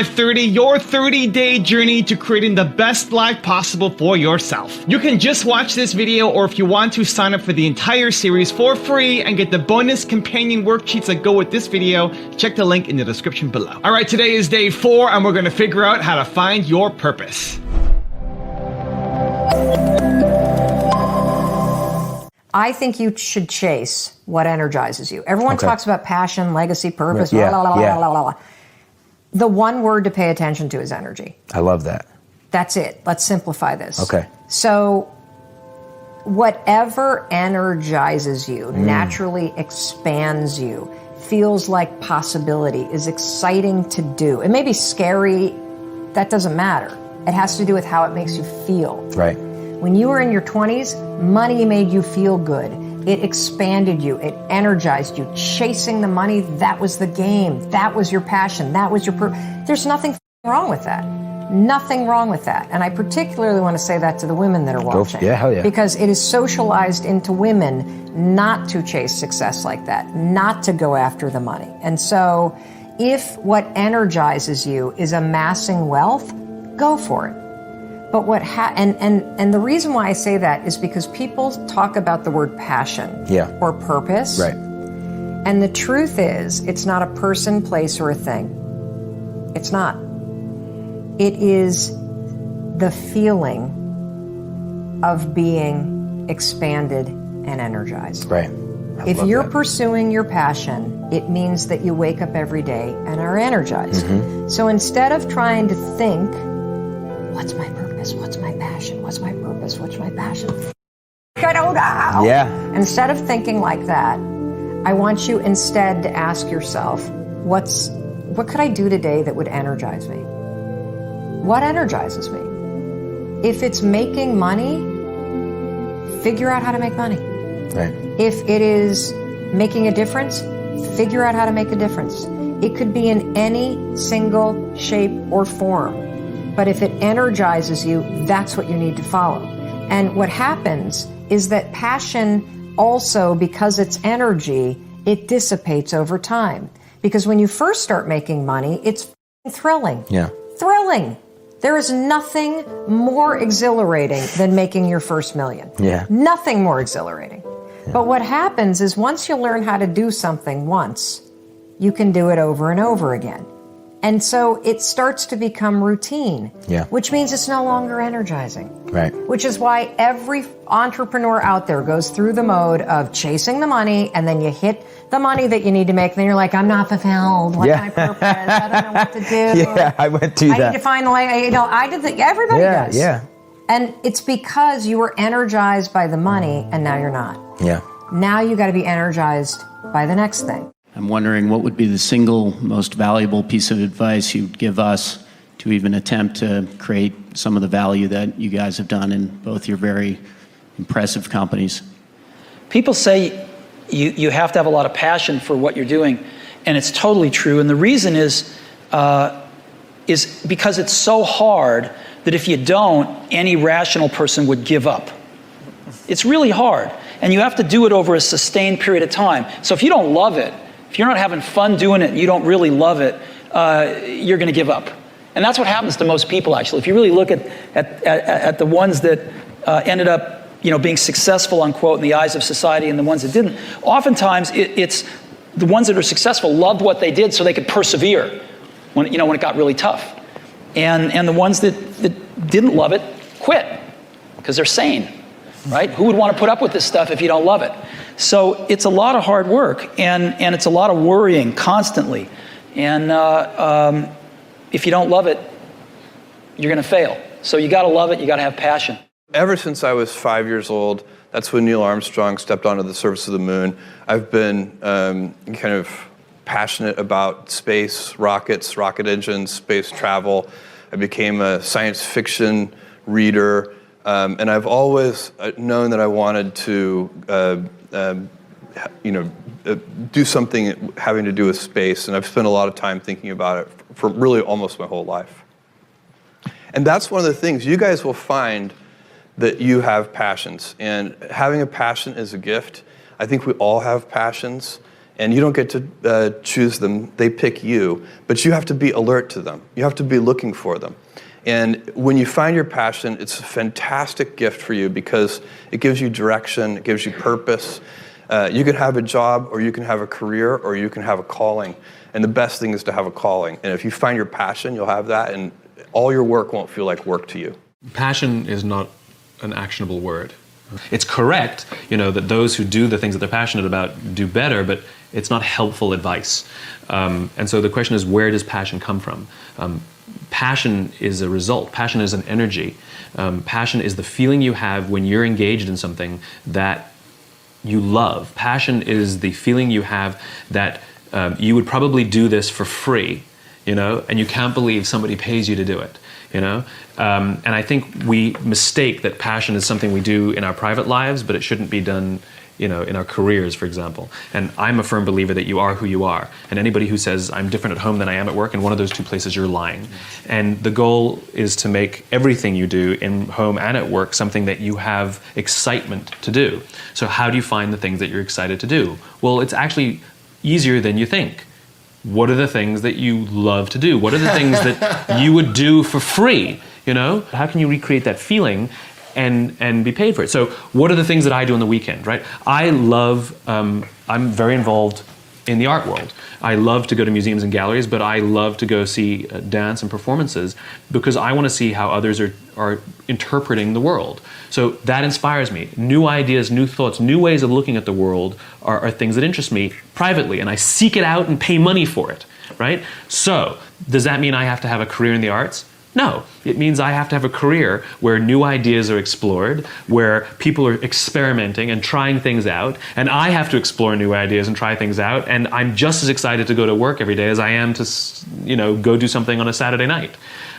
Life 30, your 30-day journey to creating the best life possible for yourself. You can just watch this video, or if you want to, sign up for the entire series for free and get the bonus companion worksheets that go with this video. Check the link in the description below. All right, today is day 4 and we're going to figure out how to find your purpose. I think you should chase what energizes you. Everyone talks about passion, legacy, purpose, blah, blah, blah, blah, blah, blah. The one word to pay attention to is energy. I love that. That's it. Let's simplify this. Okay. So whatever energizes you, naturally expands you, feels like possibility, is exciting to do. It may be scary. That doesn't matter. It has to do with how it makes you feel. Right. When you were in your 20s, money made you feel good. It expanded you. It energized you. Chasing the money, that was the game. That was your passion. That was your There's nothing wrong with that. Nothing wrong with that. And I particularly want to say that to the women that are watching. Yeah, hell yeah. Because it is socialized into women not to chase success like that, not to go after the money. And so if what energizes you is amassing wealth, go for it. But and the reason why I say that is because people talk about the word passion or purpose. Right. And the truth is, it's not a person, place, or a thing. It's not. It is the feeling of being expanded and energized. Right. If you're pursuing your passion, it means that you wake up every day and are energized. So instead of trying to think, what's my purpose? What's my passion? What's my purpose? What's my passion? I don't know. Yeah. Instead of thinking like that, I want you instead to ask yourself, what could I do today that would energize me? What energizes me? If it's making money, figure out how to make money. Right. If it is making a difference, figure out how to make a difference. It could be in any single shape or form. But if it energizes you, that's what you need to follow. And what happens is that passion also, because it's energy, it dissipates over time. Because when you first start making money, it's thrilling. Yeah. Thrilling. There is nothing more exhilarating than making your first million. Yeah. Nothing more exhilarating. Yeah. But what happens is once you learn how to do something once, you can do it over and over again. And so it starts to become routine, which means it's no longer energizing. Right. Which is why every entrepreneur out there goes through the mode of chasing the money, and then you hit the money that you need to make, and then you're like, I'm not fulfilled. What's my purpose? I don't know what to do. Yeah, I went through that. I need to find the way. Everybody does. Yeah. And it's because you were energized by the money, and now you're not. Yeah. Now you got to be energized by the next thing. I'm wondering what would be the single most valuable piece of advice you'd give us to even attempt to create some of the value that you guys have done in both your very impressive companies. People say you have to have a lot of passion for what you're doing, and it's totally true. And the reason is because it's so hard that if you don't, any rational person would give up. It's really hard, and you have to do it over a sustained period of time. So if you don't love it, if you're not having fun doing it and you don't really love it, you're going to give up. And that's what happens to most people, actually. If you really look at the ones that ended up being successful, unquote, in the eyes of society and the ones that didn't, oftentimes it's the ones that are successful loved what they did so they could persevere when it got really tough. And the ones that didn't love it quit because they're sane, right? Who would want to put up with this stuff if you don't love it? So it's a lot of hard work, and it's a lot of worrying constantly. And if you don't love it, you're going to fail. So you got to love it. You got to have passion. Ever since I was 5 years old, that's when Neil Armstrong stepped onto the surface of the moon. I've been kind of passionate about space, rockets, rocket engines, space travel. I became a science fiction reader, and I've always known that I wanted to do something having to do with space, and I've spent a lot of time thinking about it for really almost my whole life. And that's one of the things. You guys will find that you have passions, and having a passion is a gift. I think we all have passions, And you don't get to choose them, they pick you, but you have to be alert to them. You have to be looking for them. And when you find your passion, it's a fantastic gift for you because it gives you direction, it gives you purpose. You can have a job, or you can have a career, or you can have a calling. And the best thing is to have a calling. And if you find your passion, you'll have that, and all your work won't feel like work to you. Passion is not an actionable word. It's correct, that those who do the things that they're passionate about do better, but it's not helpful advice. And so the question is, where does passion come from? Passion is a result. Passion is an energy. Passion is the feeling you have when you're engaged in something that you love. Passion is the feeling you have that you would probably do this for free, and you can't believe somebody pays you to do it. And I think we mistake that passion is something we do in our private lives, but it shouldn't be done, in our careers, for example. And I'm a firm believer that you are who you are. And anybody who says, I'm different at home than I am at work, in one of those two places, you're lying. And the goal is to make everything you do in home and at work something that you have excitement to do. So how do you find the things that you're excited to do? Well, it's actually easier than you think. What are the things that you love to do? What are the things that you would do for free? How can you recreate that feeling and be paid for it? So what are the things that I do on the weekend, right? I love, I'm very involved in the art world. I love to go to museums and galleries, but I love to go see dance and performances because I want to see how others are interpreting the world. So that inspires me. New ideas, new thoughts, new ways of looking at the world are things that interest me privately, and I seek it out and pay money for it, right? So does that mean I have to have a career in the arts? No, it means I have to have a career where new ideas are explored, where people are experimenting and trying things out, and I have to explore new ideas and try things out, and I'm just as excited to go to work every day as I am to, go do something on a Saturday night.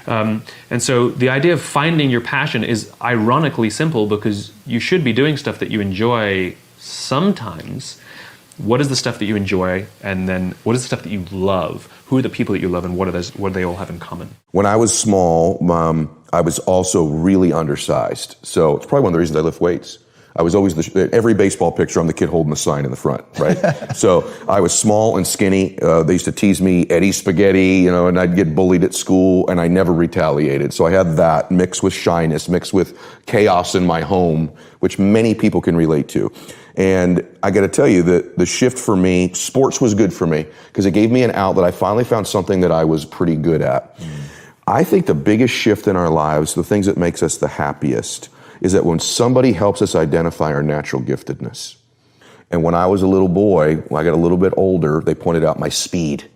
And so the idea of finding your passion is ironically simple because you should be doing stuff that you enjoy sometimes. What is the stuff that you enjoy, and then what is the stuff that you love? Who are the people that you love, and what do they all have in common? When I was small, I was also really undersized. So it's probably one of the reasons I lift weights. I was always every baseball picture, I'm the kid holding the sign in the front, right? So I was small and skinny. They used to tease me Eddie Spaghetti, and I'd get bullied at school, and I never retaliated. So I had that mixed with shyness, mixed with chaos in my home, which many people can relate to. And I got to tell you that the shift for me, sports was good for me because it gave me an out that I finally found something that I was pretty good at. I think the biggest shift in our lives, the things that makes us the happiest, is that when somebody helps us identify our natural giftedness. And when I was a little boy, when I got a little bit older, they pointed out my speed.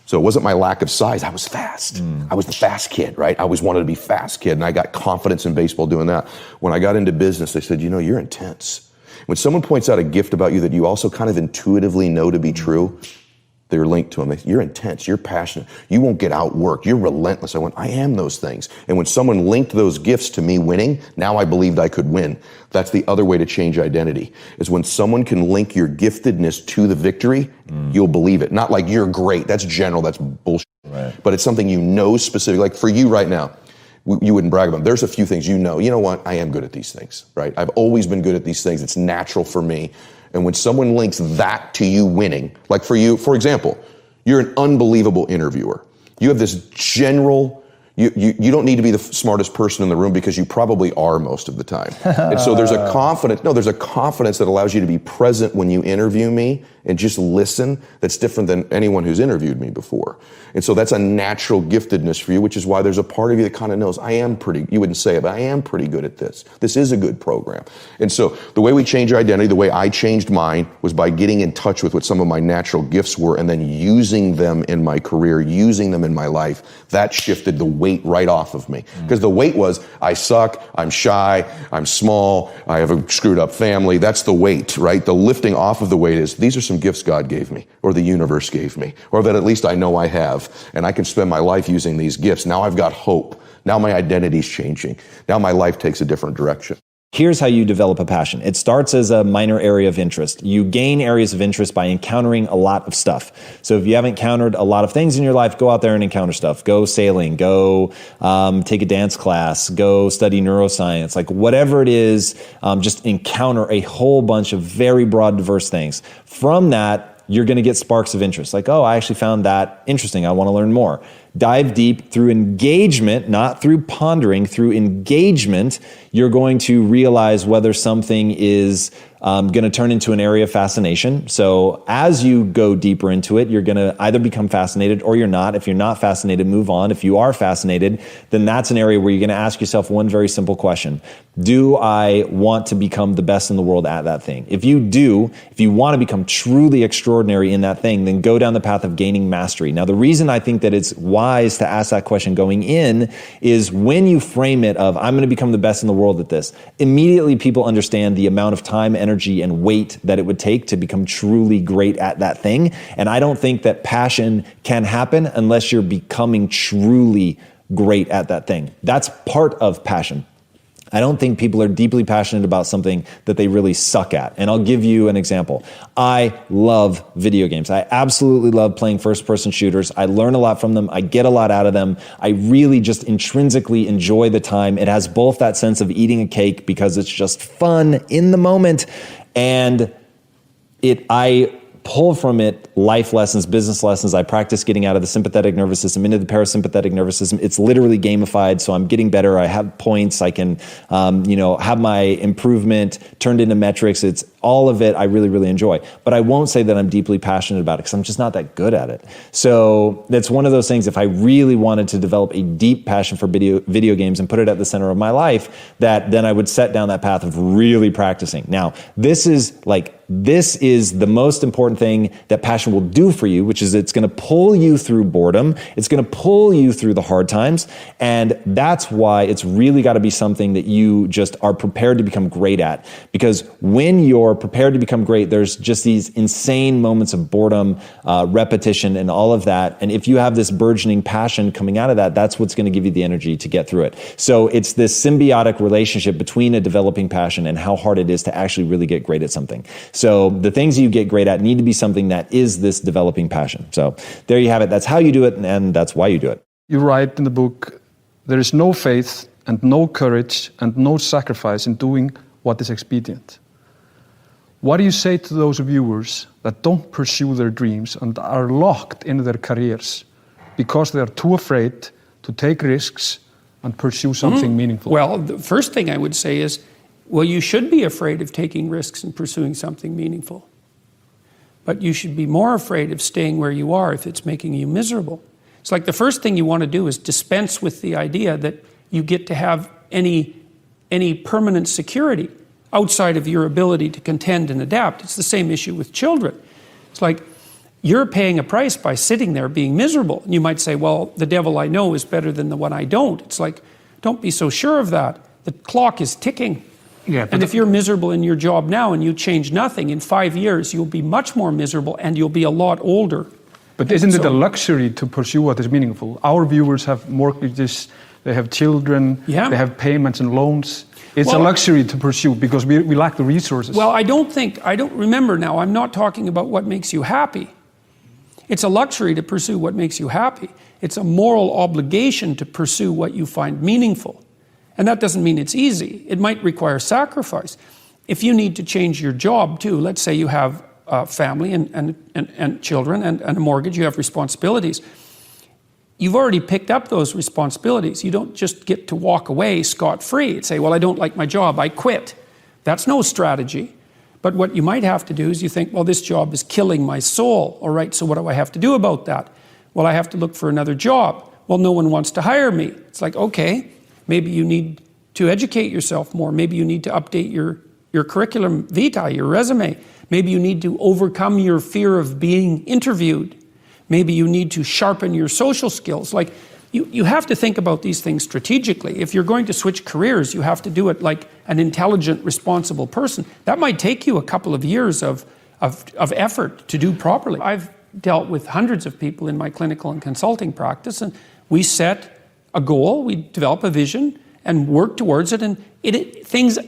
So it wasn't my lack of size, I was fast. I was the fast kid, right? I always wanted to be fast kid, and I got confidence in baseball doing that. When I got into business, they said, you're intense. When someone points out a gift about you that you also kind of intuitively know to be true, they're linked to them. You're intense, you're passionate, you won't get outworked, you're relentless. I went, I am those things. And when someone linked those gifts to me winning, now I believed I could win. That's the other way to change identity, is when someone can link your giftedness to the victory, you'll believe it. Not like you're great, that's general, that's bullshit. Right. But it's something you know specific, like for you right now. You wouldn't brag about them. There's a few things you know what, I am good at these things, right? I've always been good at these things. It's natural for me. And when someone links that to you winning, like for you, for example, you're an unbelievable interviewer. You have this general, you don't need to be the smartest person in the room because you probably are most of the time. And so there's a confidence that allows you to be present when you interview me and just listen that's different than anyone who's interviewed me before. And so that's a natural giftedness for you, which is why there's a part of you that kind of knows, you wouldn't say it, but I am pretty good at this. This is a good program. And so the way we change your identity, the way I changed mine, was by getting in touch with what some of my natural gifts were and then using them in my career, using them in my life. That shifted the weight right off of me. Because the weight was, I suck, I'm shy, I'm small, I have a screwed up family. That's the weight, right? The lifting off of the weight is, these are some gifts God gave me, or the universe gave me, or that at least I know I have, and I can spend my life using these gifts. Now I've got hope. Now my identity's changing. Now my life takes a different direction. Here's how you develop a passion. It starts as a minor area of interest. You gain areas of interest by encountering a lot of stuff. So if you haven't encountered a lot of things in your life, go out there and encounter stuff. Go sailing, go take a dance class, go study neuroscience, like whatever it is, just encounter a whole bunch of very broad, diverse things. From that, you're going to get sparks of interest. Like, oh, I actually found that interesting. I want to learn more. Dive deep through engagement, not through pondering, through engagement, you're going to realize whether something is going to turn into an area of fascination. So as you go deeper into it, you're going to either become fascinated or you're not. If you're not fascinated, move on. If you are fascinated, then that's an area where you're going to ask yourself one very simple question. Do I want to become the best in the world at that thing? If you do, if you want to become truly extraordinary in that thing, then go down the path of gaining mastery. Now, the reason I think that it's wise to ask that question going in is when you frame it of, I'm going to become the best in the world at this, immediately people understand the amount of time, energy, and weight that it would take to become truly great at that thing. And I don't think that passion can happen unless you're becoming truly great at that thing. That's part of passion. I don't think people are deeply passionate about something that they really suck at. And I'll give you an example. I love video games. I absolutely love playing first-person shooters. I learn a lot from them. I get a lot out of them. I really just intrinsically enjoy the time. It has both that sense of eating a cake because it's just fun in the moment, and I pull from it life lessons, business lessons. I practice getting out of the sympathetic nervous system into the parasympathetic nervous system. It's literally gamified, so I'm getting better. I have points. I can, have my improvement turned into metrics. It's all of it I really, really enjoy. But I won't say that I'm deeply passionate about it because I'm just not that good at it. So that's one of those things. If I really wanted to develop a deep passion for video games and put it at the center of my life, that then I would set down that path of really practicing. Now, this is the most important thing that passion will do for you, which is it's going to pull you through boredom. It's going to pull you through the hard times. And that's why it's really got to be something that you just are prepared to become great at. Because when you're prepared to become great, there's just these insane moments of boredom, repetition, and all of that. And if you have this burgeoning passion coming out of that, that's what's going to give you the energy to get through it. So it's this symbiotic relationship between a developing passion and how hard it is to actually really get great at something. So the things you get great at need to be something that is this developing passion. So there you have it. That's how you do it, and that's why you do it. You write in the book, there is no faith and no courage and no sacrifice in doing what is expedient. What do you say to those viewers that don't pursue their dreams and are locked in their careers because they are too afraid to take risks and pursue something meaningful? Well, the first thing I would say is, well, you should be afraid of taking risks and pursuing something meaningful. But you should be more afraid of staying where you are if it's making you miserable. It's like the first thing you want to do is dispense with the idea that you get to have any permanent security outside of your ability to contend and adapt. It's the same issue with children. It's like you're paying a price by sitting there being miserable. And you might say, well, the devil I know is better than the one I don't. It's like, don't be so sure of that. The clock is ticking. Yeah, and if you're miserable in your job now and you change nothing, in 5 years you'll be much more miserable and you'll be a lot older. But isn't it a luxury to pursue what is meaningful? Our viewers have mortgages, they have children, they have payments and loans. It's a luxury to pursue because we lack the resources. Well, I don't remember now, I'm not talking about what makes you happy. It's a luxury to pursue what makes you happy. It's a moral obligation to pursue what you find meaningful. And that doesn't mean it's easy. It might require sacrifice. If you need to change your job too, let's say you have a family and children and a mortgage, you have responsibilities. You've already picked up those responsibilities. You don't just get to walk away scot-free and say, well, I don't like my job, I quit. That's no strategy. But what you might have to do is you think, well, this job is killing my soul. All right, so what do I have to do about that? Well, I have to look for another job. Well, no one wants to hire me. It's like, okay, maybe you need to educate yourself more. Maybe you need to update your curriculum vitae, your resume. Maybe you need to overcome your fear of being interviewed. Maybe you need to sharpen your social skills. Like, you have to think about these things strategically. If you're going to switch careers, you have to do it like an intelligent, responsible person. That might take you a couple of years of effort to do properly. I've dealt with hundreds of people in my clinical and consulting practice, and we set a goal, we develop a vision and work towards it, and things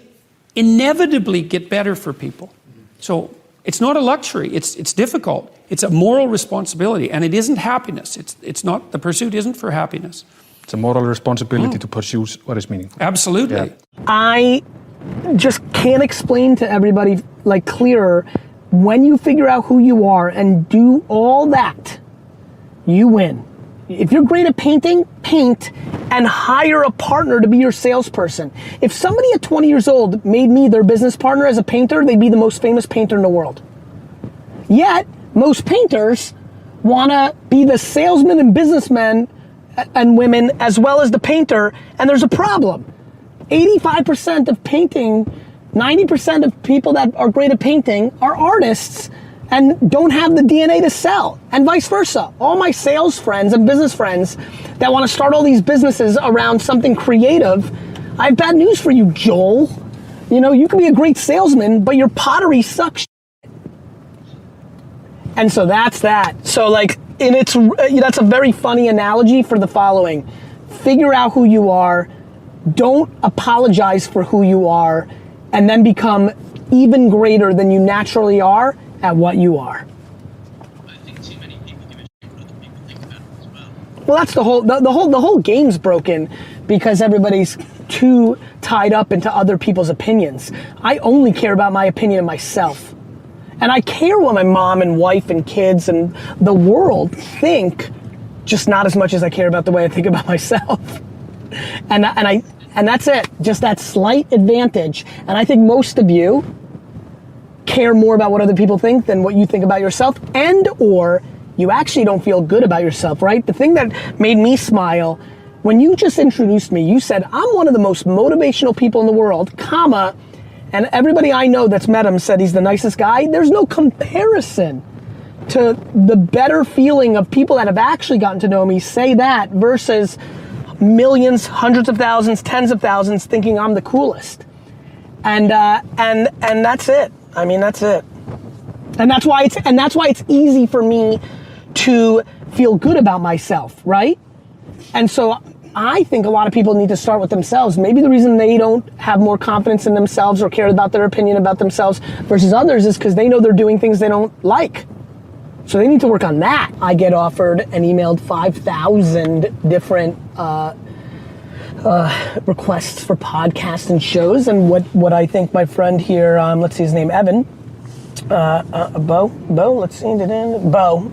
inevitably get better for people. So it's not a luxury, it's difficult. It's a moral responsibility, and it isn't happiness. It's not, the pursuit isn't for happiness. It's a moral responsibility to pursue what is meaningful. Absolutely. I just can't explain to everybody like clearer when you figure out who you are and do all that, you win. If you're great at painting, paint and hire a partner to be your salesperson. If somebody at 20 years old made me their business partner as a painter, they'd be the most famous painter in the world. Yet, most painters wanna be the salesman and businessmen and women as well as the painter, and there's a problem. 85% of painting, 90% of people that are great at painting are artists and don't have the DNA to sell, and vice versa. All my sales friends and business friends that want to start all these businesses around something creative, I have bad news for you, Joel. You know, you can be a great salesman, but your pottery sucks. And so that's that. So like, and it's, that's a very funny analogy for the following. Figure out who you are, don't apologize for who you are, and then become even greater than you naturally are at what you are. I think too many people give a shit what other people think about it as well. Well, that's the whole game's broken because everybody's too tied up into other people's opinions. I only care about my opinion of myself. And I care what my mom and wife and kids and the world think, just not as much as I care about the way I think about myself. And that's it, just that slight advantage. And I think most of you care more about what other people think than what you think about yourself, and or you actually don't feel good about yourself, right? The thing that made me smile, when you just introduced me, you said, I'm one of the most motivational people in the world, comma, and everybody I know that's met him said he's the nicest guy. There's no comparison to the better feeling of people that have actually gotten to know me say that versus millions, hundreds of thousands, tens of thousands thinking I'm the coolest. And that's it. I mean, that's it. And that's why it's easy for me to feel good about myself, right? And so I think a lot of people need to start with themselves. Maybe the reason they don't have more confidence in themselves or care about their opinion about themselves versus others is because they know they're doing things they don't like. So they need to work on that. I get offered and emailed 5,000 different requests for podcasts and shows, and what I think my friend here, let's see his name, Evan, Bo,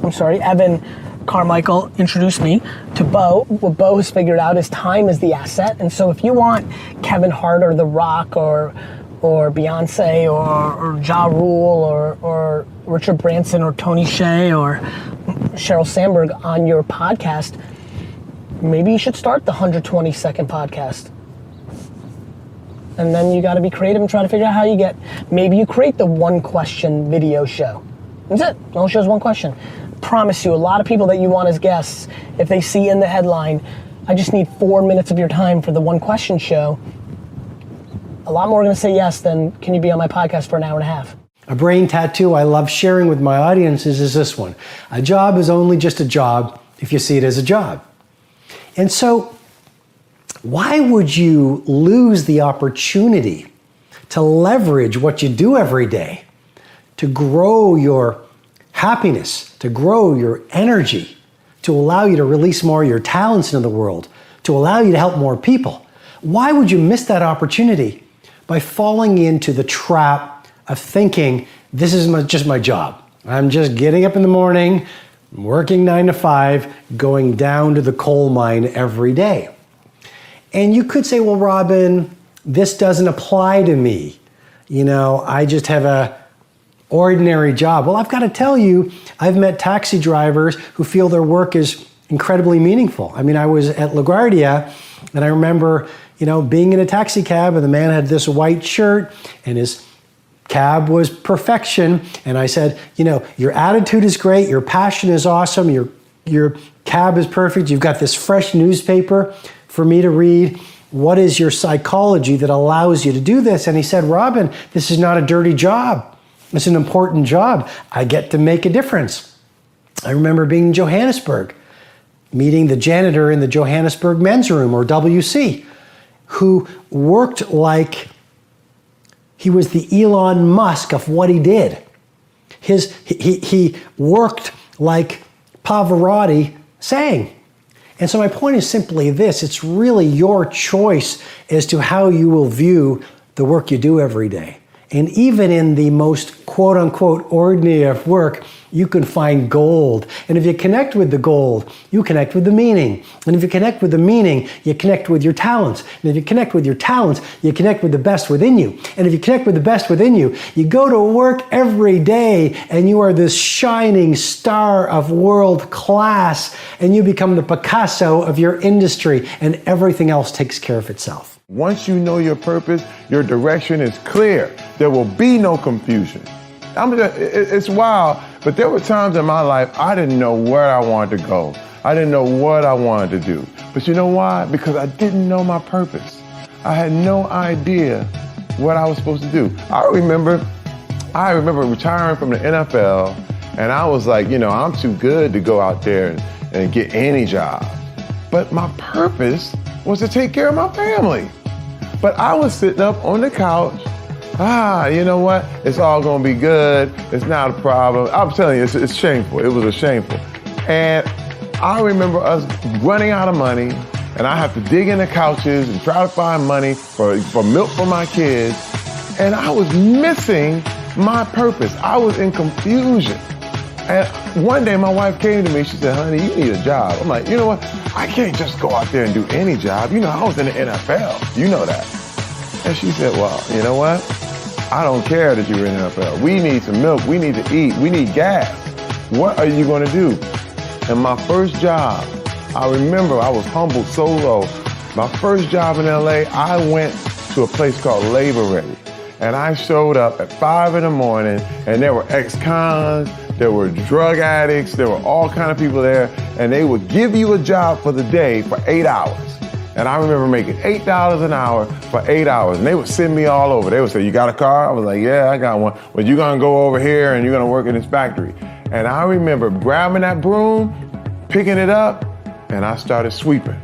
I'm sorry, Evan Carmichael introduced me to Bo. What Bo has figured out is time is the asset, and so if you want Kevin Hart or The Rock or Beyonce or Ja Rule or Richard Branson or Tony Hsieh or Sheryl Sandberg on your podcast, maybe you should start the 120-second podcast. And then you gotta be creative and try to figure out how you get, maybe you create the one question video show. That's it, the whole show's one question. Promise you, a lot of people that you want as guests, if they see in the headline, I just need 4 minutes of your time for the one question show, a lot more are gonna say yes than, can you be on my podcast for an hour and a half? A brain tattoo I love sharing with my audiences is this one. A job is only just a job if you see it as a job. And so, why would you lose the opportunity to leverage what you do every day, to grow your happiness, to grow your energy, to allow you to release more of your talents into the world, to allow you to help more people? Why would you miss that opportunity by falling into the trap of thinking, this is just my job. I'm just getting up in the morning, working 9 to 5, going down to the coal mine every day. And you could say, well, Robin, this doesn't apply to me. You know, I just have a ordinary job. Well, I've got to tell you, I've met taxi drivers who feel their work is incredibly meaningful. I mean, I was at LaGuardia and I remember, you know, being in a taxi cab and the man had this white shirt and his cab was perfection. And I said, you know, your attitude is great, your passion is awesome, your cab is perfect, you've got this fresh newspaper for me to read. What is your psychology that allows you to do this? And he said, Robin, this is not a dirty job. It's an important job. I get to make a difference. I remember being in Johannesburg, meeting the janitor in the Johannesburg men's room, or WC, who worked like he was the Elon Musk of what he did. He worked like Pavarotti sang. And so my point is simply this, it's really your choice as to how you will view the work you do every day. And even in the most quote unquote ordinary of work, you can find gold. And if you connect with the gold, you connect with the meaning. And if you connect with the meaning, you connect with your talents. And if you connect with your talents, you connect with the best within you. And if you connect with the best within you, you go to work every day and you are this shining star of world class, and you become the Picasso of your industry, and everything else takes care of itself. Once you know your purpose, your direction is clear. There will be no confusion. It's wild, but there were times in my life I didn't know where I wanted to go. I didn't know what I wanted to do. But you know why? Because I didn't know my purpose. I had no idea what I was supposed to do. I remember retiring from the NFL, and I was like, I'm too good to go out there and get any job. But my purpose was to take care of my family. But I was sitting up on the couch. You know what? It's all gonna be good. It's not a problem. I'm telling you, it's shameful. It was shameful. And I remember us running out of money, and I have to dig in the couches and try to find money for milk for my kids. And I was missing my purpose. I was in confusion. And one day my wife came to me, she said, honey, you need a job. I'm like, you know what? I can't just go out there and do any job. I was in the NFL. You know that. And she said, well, you know what? I don't care that you're in the NFL. We need some milk. We need to eat. We need gas. What are you going to do? And my first job, I remember I was humbled so low. My first job in LA, I went to a place called Labor Ready. And I showed up at 5 in the morning, and there were ex-cons, there were drug addicts, there were all kind of people there, and they would give you a job for the day for 8 hours. And I remember making $8 an hour for 8 hours, and they would send me all over. They would say, you got a car? I was like, yeah, I got one. Well, you're gonna go over here and you're gonna work in this factory. And I remember grabbing that broom, picking it up, and I started sweeping.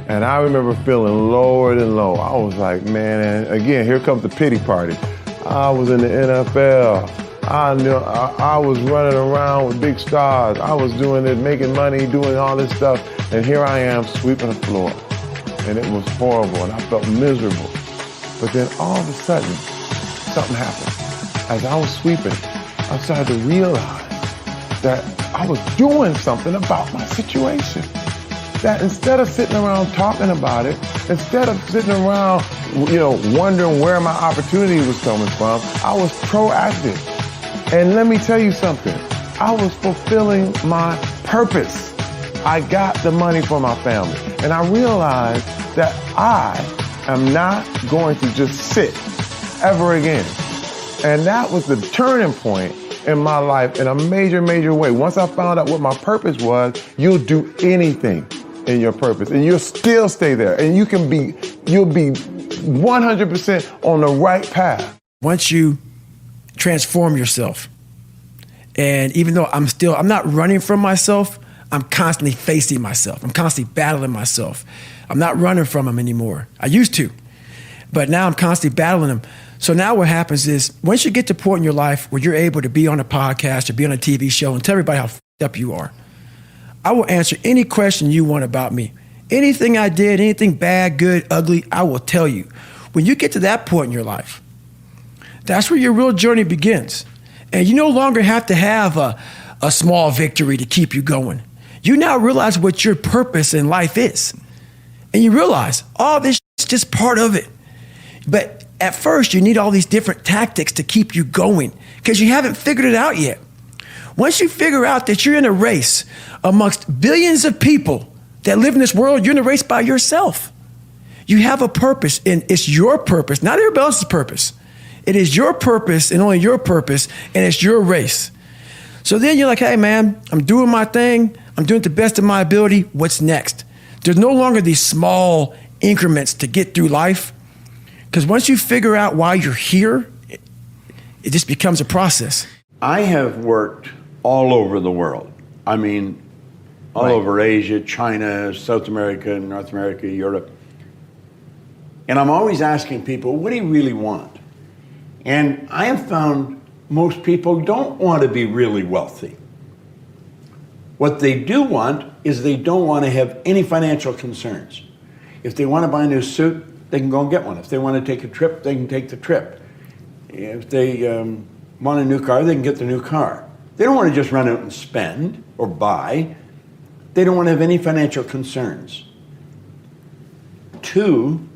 And I remember feeling lower than low. I was like, man, and again, here comes the pity party. I was in the NFL. I knew I was running around with big stars. I was doing it, making money, doing all this stuff. And here I am sweeping the floor. And it was horrible, and I felt miserable. But then all of a sudden, something happened. As I was sweeping, I started to realize that I was doing something about my situation. That instead of sitting around talking about it, instead of sitting around, wondering where my opportunity was coming from, I was proactive. And let me tell you something, I was fulfilling my purpose. I got the money for my family. And I realized that I am not going to just sit ever again. And that was the turning point in my life in a major, major way. Once I found out what my purpose was, you'll do anything in your purpose, and you'll still stay there, and you'll be 100% on the right path. Once you transform yourself, and even though I'm not running from myself, I'm constantly facing myself. I'm constantly battling myself. I'm not running from them anymore. I used to, but now I'm constantly battling them. So now what happens is, once you get to a point in your life where you're able to be on a podcast or be on a TV show and tell everybody how f***ed up you are, I will answer any question you want about me. Anything I did, anything bad, good, ugly, I will tell you. When you get to that point in your life, that's where your real journey begins. And you no longer have to have a small victory to keep you going. You now realize what your purpose in life is. And you realize all this is just part of it. But at first, you need all these different tactics to keep you going because you haven't figured it out yet. Once you figure out that you're in a race amongst billions of people that live in this world, you're in a race by yourself. You have a purpose, and it's your purpose, not everybody else's purpose. It is your purpose and only your purpose, and it's your race. So then you're like, hey man, I'm doing my thing. I'm doing it to the best of my ability. What's next? There's no longer these small increments to get through life. Because once you figure out why you're here, it just becomes a process. I have worked all over the world. I mean, all over Asia, China, South America, North America, Europe. And I'm always asking people, what do you really want? And I have found most people don't want to be really wealthy. What they do want is they don't want to have any financial concerns. If they want to buy a new suit, they can go and get one. If they want to take a trip, they can take the trip. If they want a new car, they can get the new car. They don't want to just run out and spend or buy. They don't want to have any financial concerns. 2,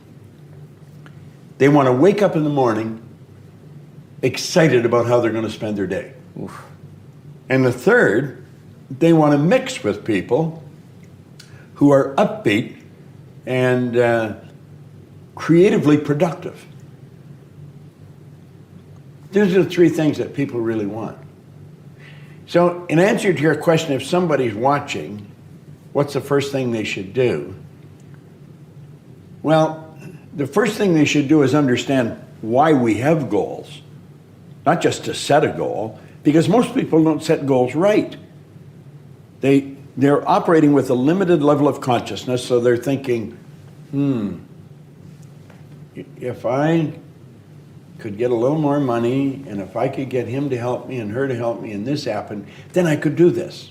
they want to wake up in the morning excited about how they're going to spend their day. Oof. And the 3rd, they want to mix with people who are upbeat and creatively productive. Those are the 3 things that people really want. So in answer to your question, if somebody's watching, what's the first thing they should do? Well, the first thing they should do is understand why we have goals. Not just to set a goal, because most people don't set goals right. They're operating with a limited level of consciousness, so they're thinking, if I could get a little more money, and if I could get him to help me and her to help me, and this happened, then I could do this.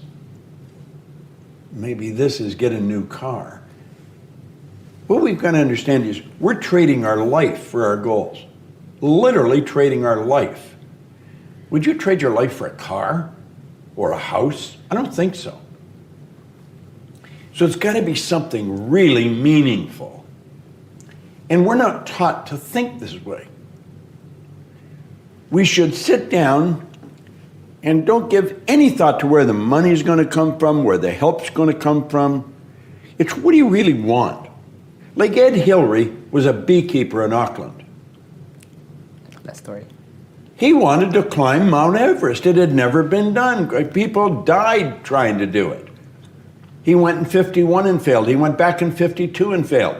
Maybe this is get a new car. What we've got to understand is we're trading our life for our goals. Literally trading our life. Would you trade your life for a car or a house? I don't think so. So it's got to be something really meaningful. And we're not taught to think this way. We should sit down and don't give any thought to where the money's going to come from, where the help's going to come from. It's what do you really want? Like Ed Hillary was a beekeeper in Auckland. That story. He wanted to climb Mount Everest. It had never been done. People died trying to do it. He went in 51 and failed. He went back in 52 and failed.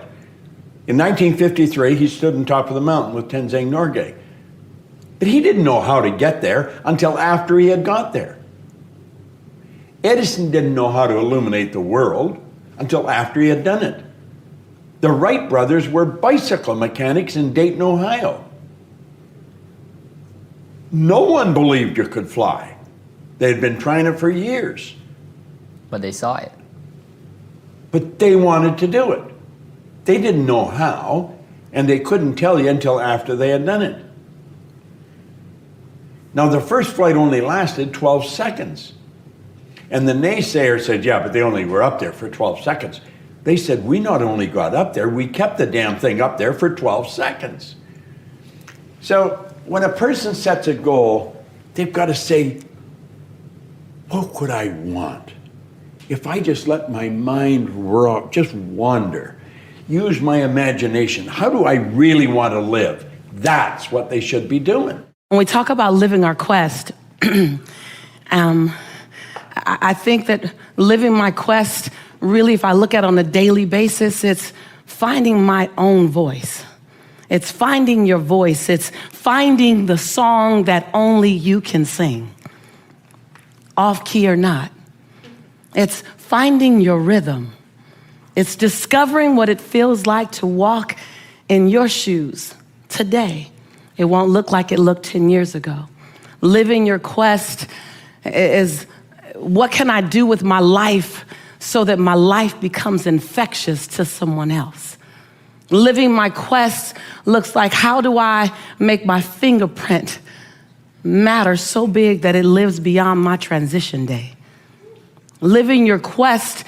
In 1953, he stood on top of the mountain with Tenzing Norgay. But he didn't know how to get there until after he had got there. Edison didn't know how to illuminate the world until after he had done it. The Wright brothers were bicycle mechanics in Dayton, Ohio. No one believed you could fly. They had been trying it for years. But they saw it. But they wanted to do it. They didn't know how, and they couldn't tell you until after they had done it. Now, the first flight only lasted 12 seconds. And the naysayer said, yeah, but they only were up there for 12 seconds. They said, we not only got up there, we kept the damn thing up there for 12 seconds. So when a person sets a goal, they've got to say, what could I want? If I just let my mind just wander, use my imagination, how do I really want to live? That's what they should be doing. When we talk about living our quest, I think that living my quest, really, if I look at it on a daily basis, it's finding my own voice. It's finding your voice. It's finding the song that only you can sing, off key or not. It's finding your rhythm. It's discovering what it feels like to walk in your shoes today. It won't look like it looked 10 years ago. Living your quest is what can I do with my life so that my life becomes infectious to someone else. Living my quest looks like how do I make my fingerprint matter so big that it lives beyond my transition day. Living your quest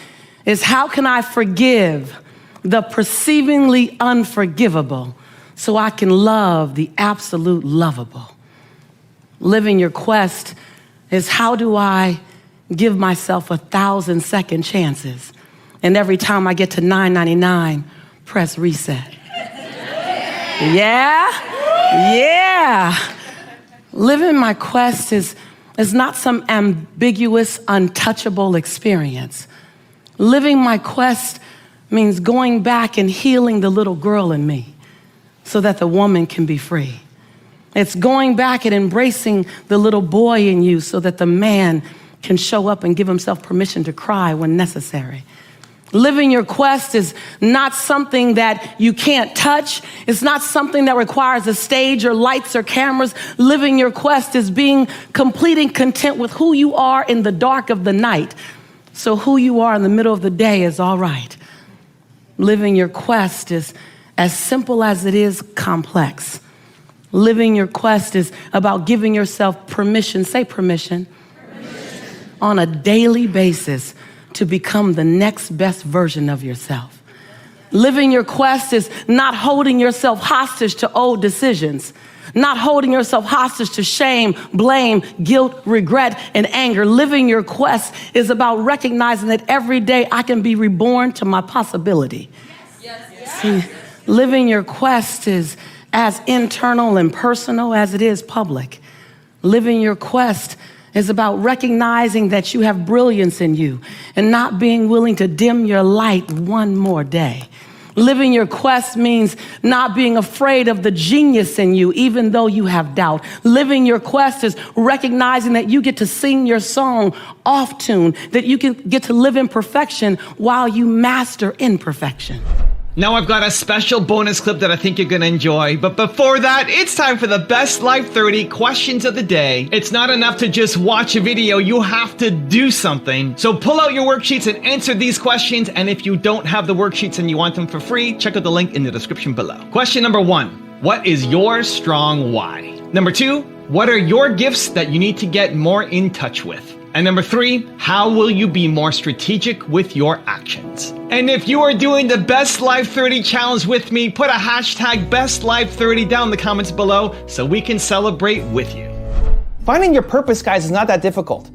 is how can I forgive the perceivingly unforgivable so I can love the absolute lovable. Living your quest is how do I give myself 1,000 second chances, and every time I get to 999, press reset. Yeah. Living my quest is not some ambiguous, untouchable experience. Living my quest means going back and healing the little girl in me so that the woman can be free. It's going back and embracing the little boy in you so that the man can show up and give himself permission to cry when necessary. Living your quest is not something that you can't touch. It's not something that requires a stage or lights or cameras. Living your quest is being complete and content with who you are in the dark of the night. So who you are in the middle of the day is all right. Living your quest is as simple as it is complex. Living your quest is about giving yourself permission, say permission, on a daily basis to become the next best version of yourself. Living your quest is not holding yourself hostage to old decisions, not holding yourself hostage to shame, blame, guilt, regret, and anger. Living your quest is about recognizing that every day I can be reborn to my possibility. See, living your quest is as internal and personal as it is public. Living your quest is about recognizing that you have brilliance in you and not being willing to dim your light one more day. Living your quest means not being afraid of the genius in you, even though you have doubt. Living your quest is recognizing that you get to sing your song off tune, that you can get to live in perfection while you master imperfection. Now I've got a special bonus clip that I think you're gonna enjoy, but before that, it's time for the Best Life 30 questions of the day. It's not enough to just watch a video, you have to do something. So pull out your worksheets and answer these questions, and if you don't have the worksheets and you want them for free, check out the link in the description below. Question number 1, what is your strong why? Number 2, what are your gifts that you need to get more in touch with? And number 3, how will you be more strategic with your actions? And if you are doing the Best Life 30 challenge with me, put a hashtag BestLife30 down in the comments below so we can celebrate with you. Finding your purpose, guys, is not that difficult.